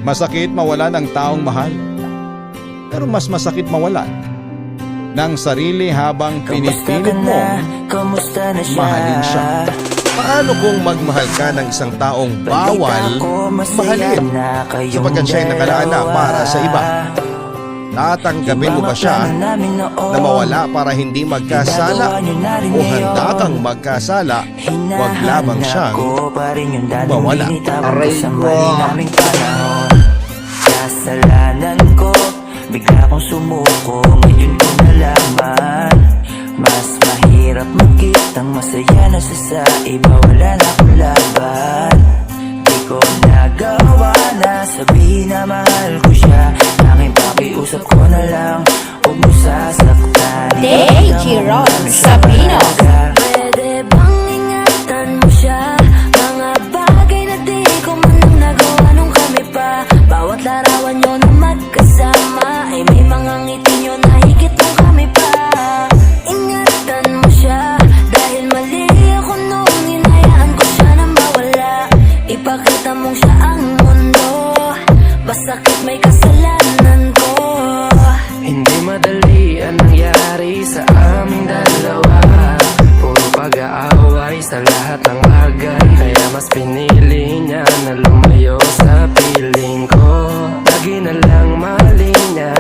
Masakit mawalan ng taong mahal. Pero mas masakit mawalan ng sarili habang pinipilit mo mahalin siya. Paano kung magmahal ka ng isang taong bawal mahalin sapagkat siya'y nakalaan na para sa iba? Tatanggapin mo ba siya na mawala para hindi magkasala? O handa kang magkasala, wag lamang siyang mawala? Aray ko! Kasalanan ko, bigla kong sumuko, ngayon ko nalaman. Mas mahirap makitang masaya na siya sa iba, wala na akong laban. Di ko nagawa na sabihin na mahal ko siya. Tanging pakiusap ko na lang, huwag mo sasaktan. DJ Ron Sabino. Pwede bang ingatan mo siya? Mga bagay na di ko man lang nagawa nung kami pa. Bawat larawan nyo na magkasama ay may mga ngiti nyo na higit nung kami pa. Ingatan mo siya dahil mali ako nung hinayaan ko siya na mawala. Ipakita mong siya ang mundo, basakit may kasalanan ko. Hindi madali ang nangyari sa aming dalawa. Puro pag-aaway sa lahat ng bagay, kaya mas pinili niya na lumayo sa piling ko. Lagi na lang mali niya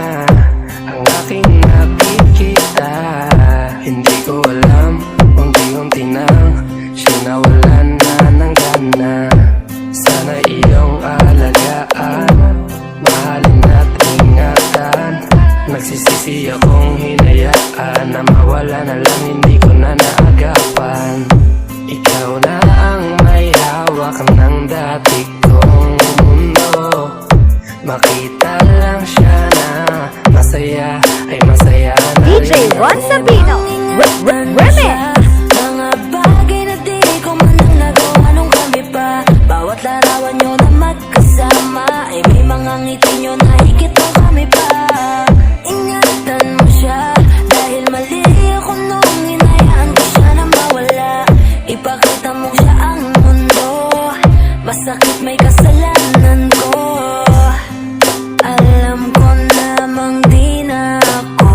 ang aking nakikita. Hindi ko alam, unti-unti nang sinawalan na ng gana. Sana iyong alagaan, mahalin at ingatan. Nagsisisi akong hinayaan na mawala na lang, hindi ko na naagapan. Ikaw na ang may hawak ng dati kong mundo. Makita lang siya na masaya ay masaya na DJ Ron Sabino. Remix. Mga bagay na di ko man lang nagawa nung kami pa. Bawat larawan nyo na magkasama ay may mga ngiti nyo na higit nung kami pa. Ingatan mo siya dahil mali ako nung hinayaan ko siya na mawala. Ipakita mo siya ang mundo, masakit may kasalanan ko. Alam ko namang di na ako.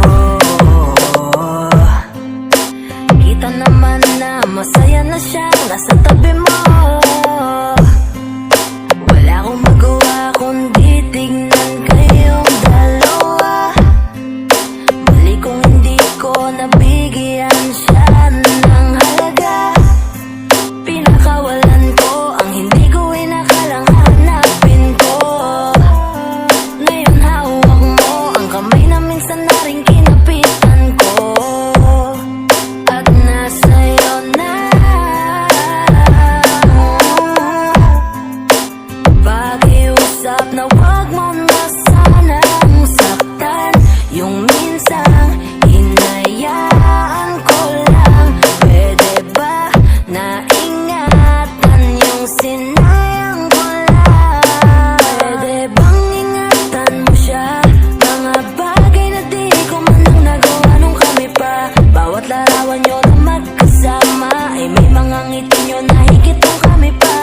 Kita naman na masaya na siyang nasa tabi mo. Wala akong magawa kundi tignan kayong dalawa. Mali kung hindi ko nabigyan siya ng halaga. Pinakawalan ko ang hindi ko inakalang hanapin ko. Ngayon hawak mo ang kamay na minsan na rin kinapitan ko. At nasa'yo na pakiusap na wag mo na sanang saktan. Yung minsang hinayaan ko lang. Pwede ba na ingatan yung sinayang ko lang? Pwede bang ingatan mo siya? Mga bagay na di ko man lang nagawa nung kami pa. Bawat larawan nyo na magkasama ay may mga ngiti nyo na higit nung kami pa.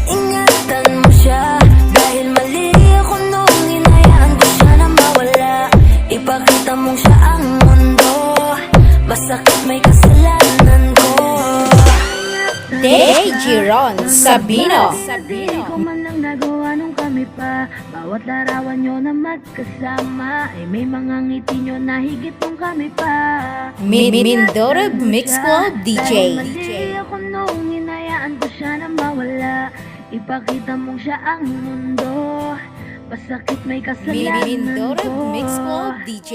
Ingatan mo siya dahil mali ako nung hinayaan ko siya na mawala. Ipakita mong siya ang mundo, basakit may kasalanan ko. DJ Ron Sabino. Di ko man lang nagawa nung kami pa. Bawat larawan nyo na magkasama ay may mga ngiti nyo na higit nung kami pa. Mindoro Mix Club DJ. Mali ako nung hinayaan ko siya na mawala. Ipakita mong siya ang mundo, basakit may kasalanan Mindoro ko. Mix Club DJ.